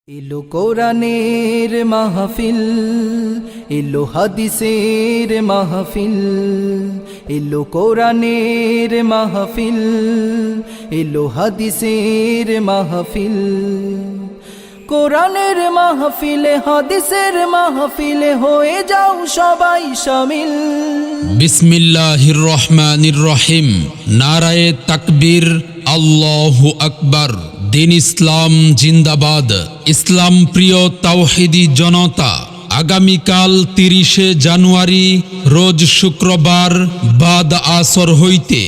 এলো কোরআনের মাহফিল, এলো হাদিসের মাহফিল, এলো কোরআনের মাহফিল, এলো হাদিসের মাহফিল। কোরআনের মাহফিলে হাদিসের মাহফিলে হয়ে যাও সবাই শামিল। বিসমিল্লাহির রহমানির রহিম। নারায়ে তাকবীর, আল্লাহু আকবার। দিন ইসলাম জিন্দাবাদ। ইসলাম প্রিয় তাওহীদি জনতা, আগামীকাল ৩০শে জানুয়ারি রোজ শুক্রবার বাদ আসর হইতে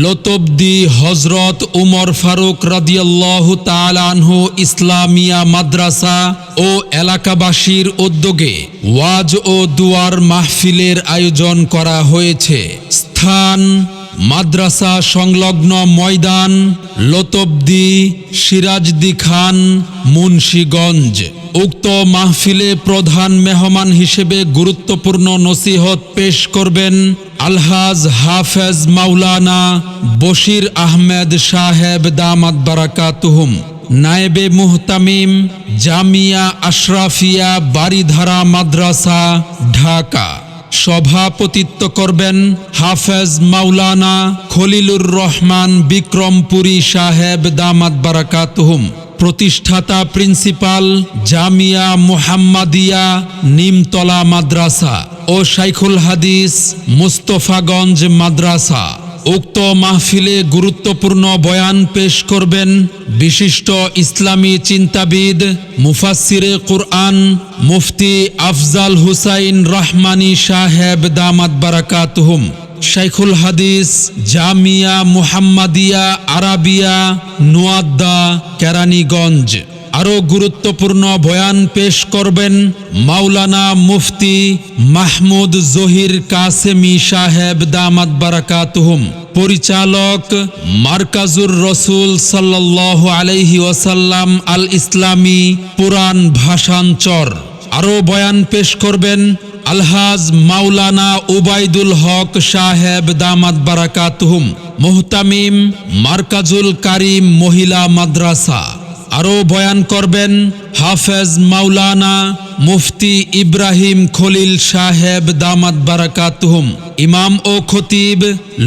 লতবদি হযরত উমর ফারুক রাদিয়াল্লাহু তাআলা আনহু ইসলামিয়া মাদ্রাসা ও এলাকাবাসীর উদ্যোগে ওয়াজ ও দুয়ার মাহফিলের আয়োজন করা হয়েছে। স্থান মাদ্রাসা সংলগ্ন ময়দান, লতবদি সিরাজদি খান, মুন্সিগঞ্জ। উক্ত মাহফিলে প্রধান মেহমান হিসেবে গুরুত্বপূর্ণ নসিহত পেশ করবেন আলহাজ হাফেজ মাওলানা বশির আহমেদ সাহেব দামাত বারাকাতুহুম, নায়েবে মুহতামিম, জামিয়া আশরাফিয়া বারিধারা মাদ্রাসা, ঢাকা। সভাপতিত্ব করবেন হাফেজ মাওলানা খলিলুর রহমান বিক্রমপুরী সাহেব দামাত বারাকাতুহুম, প্রতিষ্ঠাতা প্রিন্সিপাল জামিয়া মুহাম্মাদিয়া নিমতলা মাদ্রাসা ও শাইখুল হাদিস মুস্তফাগঞ্জ মাদ্রাসা। উক্ত মাহফিলে গুরুত্বপূর্ণ বয়ান পেশ করবেন বিশিষ্ট ইসলামী চিন্তাবিদ মুফাসসিরে কুরআন মুফতি আফজাল হুসাইন রহমানী সাহেব দামাত বারাকাতুহুম, শাইখুল হাদিস জামিয়া মুহাম্মাদিয়া আরাবিয়া নোয়াদ্দা কেরানীগঞ্জ। আরও গুরুত্বপূর্ণ বয়ান পেশ করবেন মাওলানা মুফতি মাহমুদ জহির কাসেমি সাহেব দামাত বারাকাতুহুম, পরিচালক মারকাজুর রসুল সাল্লাল্লাহু আলাইহি ওয়াসাল্লাম আল ইসলামী পুরাণ ভাষাঞ্চর। আরও বয়ান পেশ করবেন আলহাজ মাওলানা উবাইদুল হক সাহেব দামাত বারাকাতুহুম, মুহতামিম মারকাজুল কারিম মহিলা মাদ্রাসা। আরও বয়ান করবেন হাফেজ মাওলানা মুফতি ইব্রাহিম খলিল সাহেব দামাত বারাকাতুহুম, ইমাম ও খতিব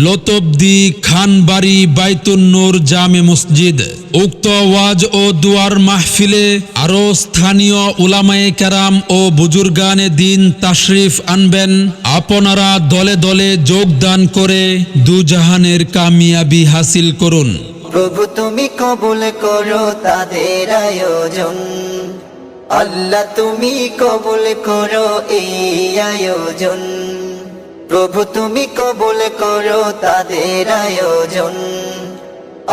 লতবদি খানবাড়ি বাইতুন নূর জামে মসজিদ। উক্ত ওয়াজ ও দুয়ার মাহফিলে আরও স্থানীয় উলামায়ে কেরাম ও বুজুর্গানে দিন তাশরিফ আনবেন। আপনারা দলে দলে যোগদান করে দুজাহানের কামিয়াবি হাসিল করুন। প্রভু তুমি কবুল করো তাদের আয়োজন, আল্লাহ তুমি কবুল করো এই আয়োজন। প্রভু তুমি কবুল করো তাদের আয়োজন,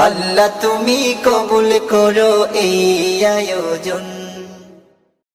আল্লাহ তুমি কবুল করো এই আয়োজন।